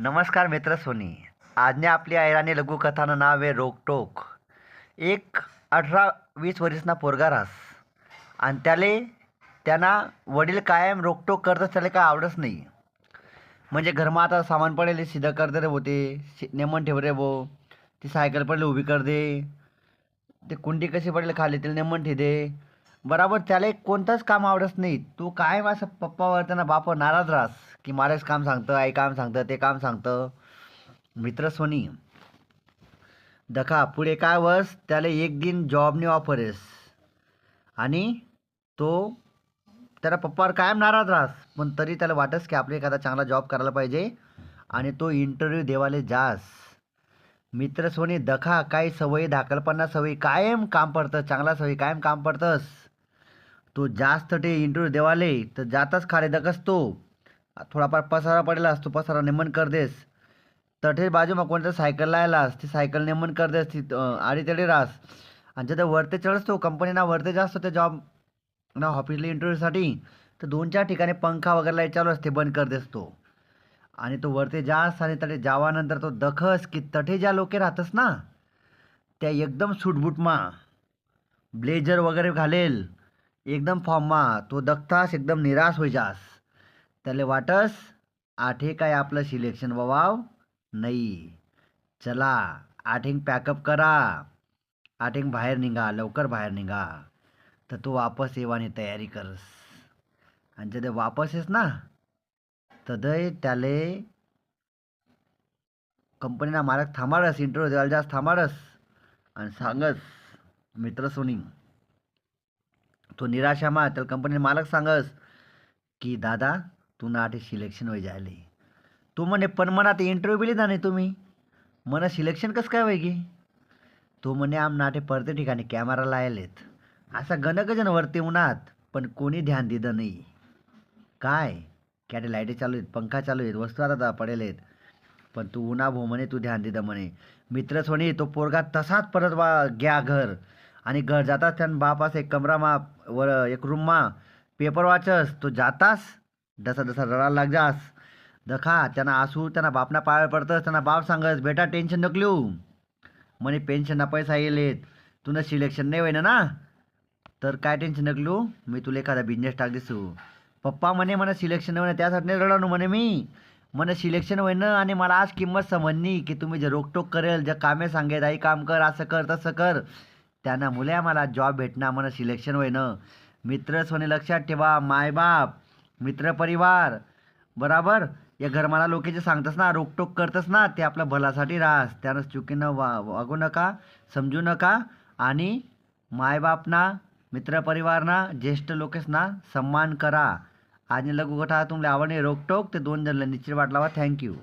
नमस्कार मित्र सोनी. आजने आपली ऐराणी लघुकथानं नाव आहे रोकटोक. एक 18-20 वर्षना पोरगा रास आणि त्यांना वडील कायम रोकटोक करतच त्याला काय आवडत नाही. म्हणजे घरमा आता सामान पडेल सीधं कर दे रे होते नेमन ठेव रे भो, ती सायकल पडली उभी कर दे, ते कुंडी कशी पडली खाली तिला नेमन ठे दे. बराबर त्याला एक कोणतंच काम आवडत नाही. तू काय असं पप्पावर त्यांना बापावर नाराज राहस की मारेच काम सांगतं, आई काम सांगतं, ते काम सांगतं. मित्र सोनी दखा पुढे काय वर्ष त्याला एक दिन जॉबने ऑफर आहेस आणि तो त्याला पप्पावर कायम नाराज राहस, पण तरी त्याला वाटस की आपले एखादा चांगला जॉब करायला पाहिजे आणि तो इंटरव्ह्यू देवाले जास. मित्र सोनी दखा काही सवयी धाकलपणा सवयी कायम काम पडतं, चांगला सवयी कायम काम पडतंस. तो जास्त ते इंटरव्ह्यू देवाले तर जाताच खाली दखस. तो थोडाफार पसारा पडलेला असतो, पसारा नेमन कर देस. तठे बाजूमा कोणत्या सायकल लायलास, ती सायकल नेमन कर देस, ती आडी तेडी रास. आणि जर वरते चढस तो कंपनीना वरते जास्त त्या जॉब ना ऑफिसला इंटरव्ह्यूसाठी, तर 2-4 ठिकाणी पंखा वगैरे लाईट चालू असते, बंद कर देस तो. आणि तो वरते जास आणि तठे जावानंतर तो दखस की तठे ज्या लोके राहतस ना त्या एकदम सूटबूटमा ब्लेजर वगैरे घालेल, एकदम फॉर्ममा तो दखतास एकदम निराश होई जास. त्याला वाटस आठे काय आपलं सिलेक्शन व्हावाव नाही. चला आठेक पॅकअप करा, आठेक बाहेर निघा, लवकर बाहेर निघा. तर तू वापस येवानी तयारी करस. आणि जर वापस येस ना तदय त्याले कंपनीना मालक थांबाडस, इंटरव्ह्यू द्यायला जास्त थांबाडस आणि सांगस मित्र सोनी तो निराशामा त्याला कंपनीने मालक सांगस की दादा तू ना आठे सिलेक्शन होई जायले. तू म्हणे पण म्हणा ते इंटरव्ह्यू बी लिहिला नाही तुम्ही, मला सिलेक्शन कसं काय वैगे. तो म्हणे आम नाटे परते ठिकाणी कॅमेरा लायलेत, असा गणकजन वरती उन्हात, पण कोणी ध्यान दिलं नाही. काय कॅटे लाईटी चालू आहेत, पंखा चालू आहेत, वस्तू आता पडेल आहेत, पण तू उन्हा भो म्हणे तू ध्यान दिलं म्हणे. मित्रच म्हणे तो पोरगा तसाच परत घ्या घर आणि घर जाताच त्यानं बापास एक कमरामा वर एक रूममा पेपर वाचस. तो जातास डसा डसा रडायला लाग जास. दखा त्यांना आसू त्यांना बापना पाय पडतस. त्यांना बाप सांगस बेटा टेन्शन नको लिहू म्हणे, पेन्शनना पैसा येलेत, तुला सिलेक्शन नाही होईना ना तर काय टेन्शन नको लिहू, मी तुला एखादा बिझनेस टाक दिसू. पप्पा म्हणे मला सिलेक्शन नाही होईना त्यासाठी नाही रडावं म्हणे मी, मला सिलेक्शन होईना आणि मला आज किंमत समजणी की तुम्ही जे रोकटोक करेल, जे कामे सांगेल आई काम कर असं कर तसं कर, त्यांना मुले मला जॉब भेटणार, मला सिलेक्शन होईना. मित्र सोने लक्षात ठेवा, मायबाप मित्रपरिवार बराबर या घरमाला लोक जे सांगतस ना रोकटोक करतस ना ते आपल्या भल्यासाठी राहस. त्यानं चुकीनं वागू नका, समजू नका आणि मायबापना मित्रपरिवारना ज्येष्ठ लोकेसना सन्मान करा. आणि लघुकथा तुम्हाला आवडणे रोकटोक ते 2 जणला निश्चित वाटलावा. थँक्यू.